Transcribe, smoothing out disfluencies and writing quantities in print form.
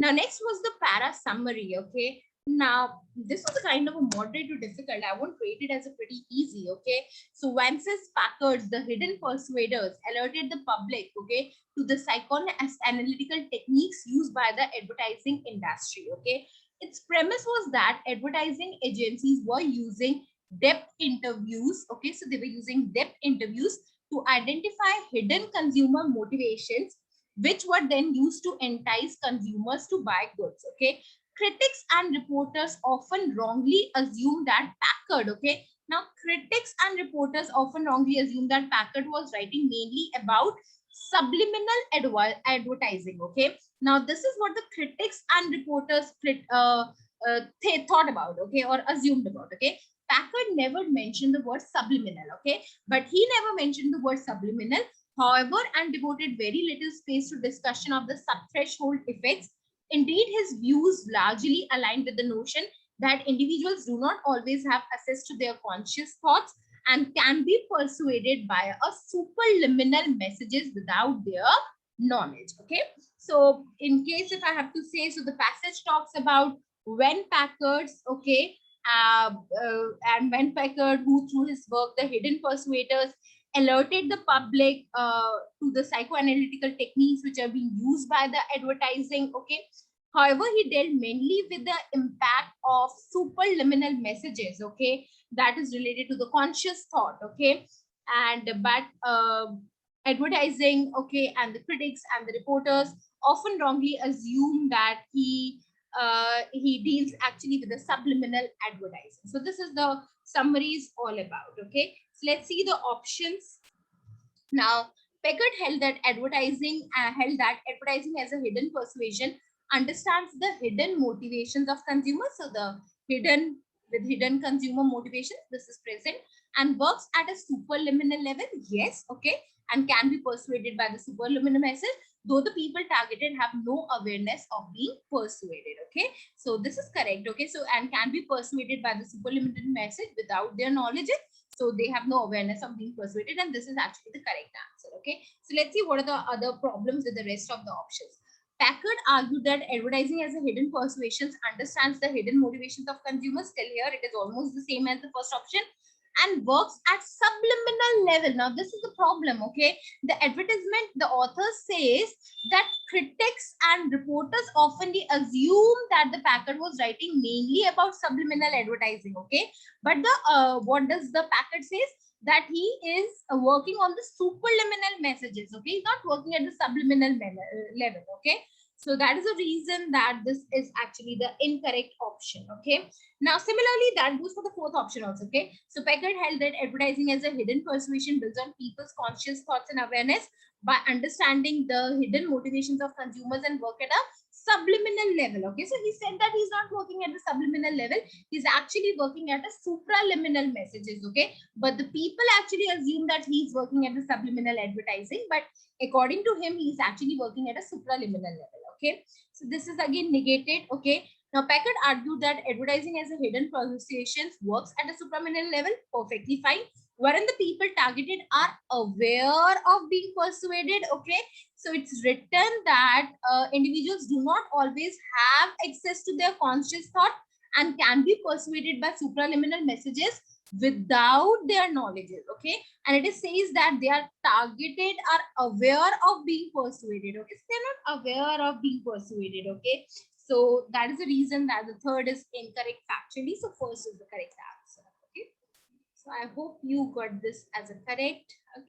Now, next was the para summary. Okay. Now, this was a kind of a moderate to difficult. I won't rate it as a pretty easy. Okay. So, Vance's Packards, the hidden persuaders, alerted the public, okay, to the psychoanalytical techniques used by the advertising industry. Okay. Its premise was that advertising agencies were using depth interviews. Okay. So, they were using depth interviews to identify hidden consumer motivations, which were then used to entice consumers to buy goods. Okay. Critics and reporters often wrongly assume that Packard, okay. Now, critics and reporters often wrongly assume that Packard was writing mainly about subliminal advertising. Okay. Now, this is what the critics and reporters thought about, okay, or assumed about. Okay. Packard never mentioned the word subliminal. Okay. But he never mentioned the word subliminal, however, and devoted very little space to discussion of the subthreshold effects. Indeed, his views largely aligned with the notion that individuals do not always have access to their conscious thoughts and can be persuaded by a superliminal messages without their knowledge. Okay. So, in case if I have to say, so the passage talks about when Packard's, okay, and when Packard, who through his work, The Hidden Persuaders, alerted the public to the psychoanalytical techniques which are being used by the advertising. Okay. However, he dealt mainly with the impact of superliminal messages. Okay. That is related to the conscious thought. Okay. And but advertising, okay, and the critics and the reporters often wrongly assume that he deals actually with the subliminal advertising. So this is the summaries all about. Okay. So let's see the options. Now, Packard held that advertising as a hidden persuasion understands the hidden motivations of consumers. So the hidden consumer motivations, this is present and works at a superliminal level. Yes, okay, and can be persuaded by the superliminal message, though the people targeted have no awareness of being persuaded. Okay, so this is correct. Okay, so and can be persuaded by the superliminal message without their knowledge. So they have no awareness of being persuaded, and this is actually the correct answer. Okay, so let's see what are the other problems with the rest of the options. Packard argued that advertising as a hidden persuasions understands the hidden motivations of consumers. Still here, it is almost the same as the first option and works at subliminal level. Now, this is the problem, okay? The advertisement, the author says that critics and reporters oftenly assume that the Packard was writing mainly about subliminal advertising, okay? But the what does the Packard says? That he is working on the superliminal messages, okay? He's not working at the subliminal level, okay? So that is the reason that this is actually the incorrect option, okay? Now, similarly, that goes for the fourth option also, okay? So Packard held that advertising as a hidden persuasion builds on people's conscious thoughts and awareness by understanding the hidden motivations of consumers and work at a subliminal level, okay? So he said that he's not working at the subliminal level, he's actually working at a supraliminal messages, okay? But the people actually assume that he's working at the subliminal advertising, but according to him, he's actually working at a supraliminal level, okay? So this is again negated, okay? Now, Packard argued that advertising as a hidden persuasion works at a supraliminal level, perfectly fine, wherein the people targeted are aware of being persuaded, okay? So it's written that individuals do not always have access to their conscious thought and can be persuaded by supraliminal messages without their knowledge, okay? And it says that they are targeted, are aware of being persuaded, okay? So they're not aware of being persuaded, okay? So that is the reason that the third is incorrect factually. So first is the correct answer, okay? So I hope you got this as a correct. Okay.